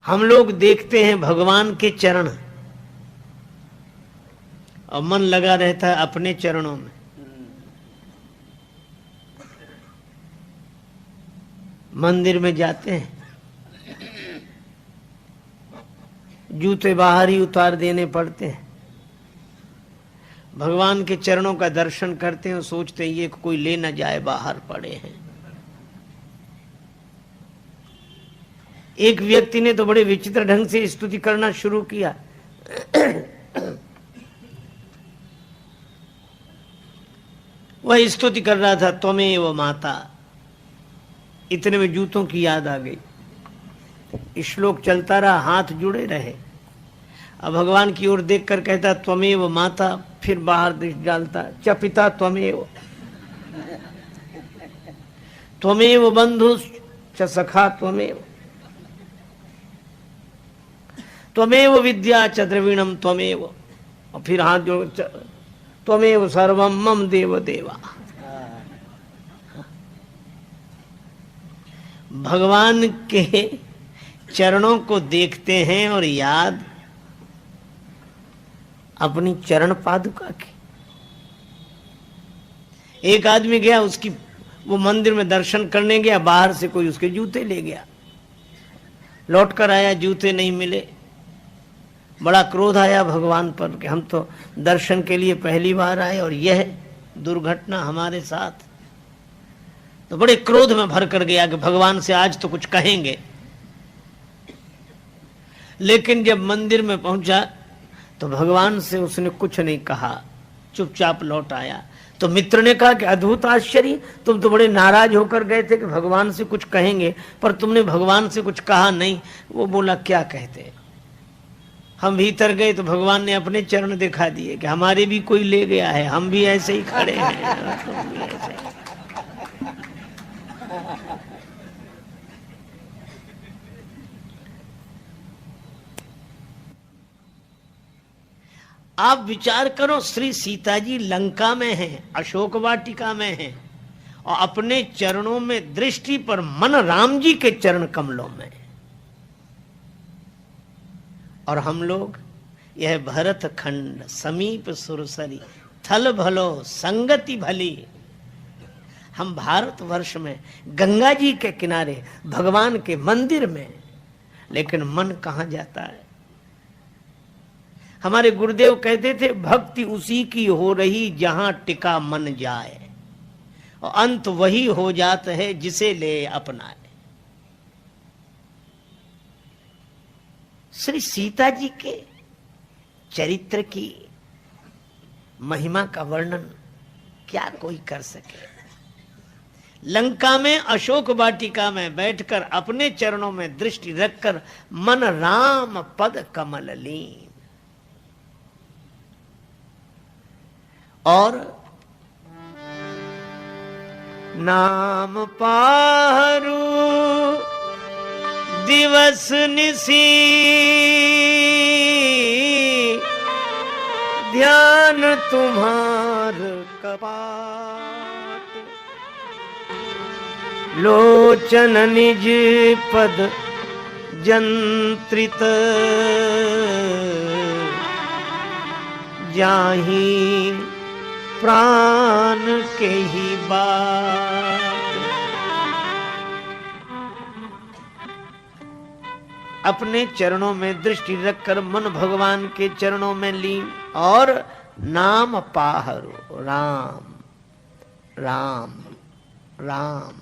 हम लोग देखते हैं भगवान के चरण और मन लगा रहता है अपने चरणों में। मंदिर में जाते हैं, जूते बाहर ही उतार देने पड़ते हैं। भगवान के चरणों का दर्शन करते हैं और सोचते हैं ये कोई ले न जाए, बाहर पड़े हैं। एक व्यक्ति ने तो बड़े विचित्र ढंग से स्तुति करना शुरू किया। वह स्तुति कर रहा था, त्वमेव माता। इतने में जूतों की याद आ गई। श्लोक चलता रहा, हाथ जुड़े रहे। अब भगवान की ओर देखकर कहता त्वमेव माता, फिर बाहर दृष्टि डालता, च पिता त्वमेव, त्वमेव बंधु च सखा त्वमेव, त्वमेव विद्या च द्रविणम त्वमेव, और फिर हाथ जोड़ त्वमेव सर्वम मम देव देवा। भगवान के चरणों को देखते हैं और याद अपनी चरण पादुका की। एक आदमी गया, उसकी वो मंदिर में दर्शन करने गया, बाहर से कोई उसके जूते ले गया, लौट कर आया, जूते नहीं मिले। बड़ा क्रोध आया भगवान पर कि हम तो दर्शन के लिए पहली बार आए और यह दुर्घटना हमारे साथ। तो बड़े क्रोध में भर कर गया कि भगवान से आज तो कुछ कहेंगे। लेकिन जब मंदिर में पहुंचा तो भगवान से उसने कुछ नहीं कहा, चुपचाप लौट आया। तो मित्र ने कहा कि अद्भुत आश्चर्य, तुम तो बड़े नाराज होकर गए थे कि भगवान से कुछ कहेंगे, पर तुमने भगवान से कुछ कहा नहीं। वो बोला क्या कहते। हम भीतर गए तो भगवान ने अपने चरण दिखा दिए कि हमारे भी कोई ले गया है, हम भी ऐसे ही खड़े हैं, तुम भी ऐसे। आप विचार करो, श्री सीता जी लंका में हैं, अशोक वाटिका में हैं, और अपने चरणों में दृष्टि पर मन राम जी के चरण कमलों में। और हम लोग यह भरत खंड समीप सुरसरी थल भलो संगति भली। हम भारतवर्ष में गंगा जी के किनारे भगवान के मंदिर में, लेकिन मन कहां जाता है। हमारे गुरुदेव कहते थे भक्ति उसी की हो रही जहां टिका मन जाए, और अंत वही हो जाता है जिसे ले अपनाए। श्री सीता जी के चरित्र की महिमा का वर्णन क्या कोई कर सके। लंका में अशोक वाटिका में बैठकर अपने चरणों में दृष्टि रखकर मन राम पद कमल लीन। और नाम पाहरू दिवस निसी ध्यान तुम्हार कपाट, लोचन निज पद जंत्रित जाहि प्राण के ही बात। अपने चरणों में दृष्टि रखकर मन भगवान के चरणों में लीन, और नाम पाहरो राम राम राम।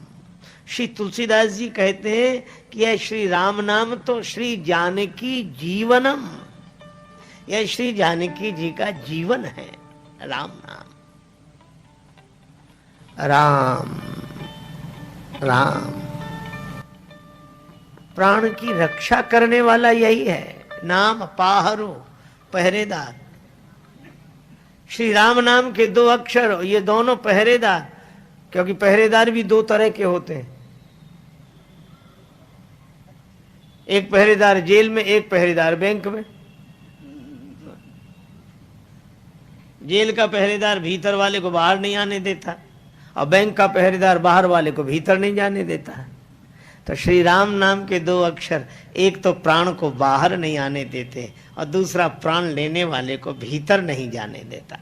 श्री तुलसीदास जी कहते हैं कि यह श्री राम नाम तो श्री जानकी जीवनम, यह श्री जानकी जी का जीवन है। राम नाम, राम राम, प्राण की रक्षा करने वाला यही है। नाम पाहरो, पहरेदार। श्री राम नाम के दो अक्षर, ये दोनों पहरेदार, क्योंकि पहरेदार भी दो तरह के होते हैं। एक पहरेदार जेल में, एक पहरेदार बैंक में। जेल का पहरेदार भीतर वाले को बाहर नहीं आने देता, और बैंक का पहरेदार बाहर वाले को भीतर नहीं जाने देता है। तो श्री राम नाम के 2 अक्षर, एक तो प्राण को बाहर नहीं आने देते और दूसरा प्राण लेने वाले को भीतर नहीं जाने देता।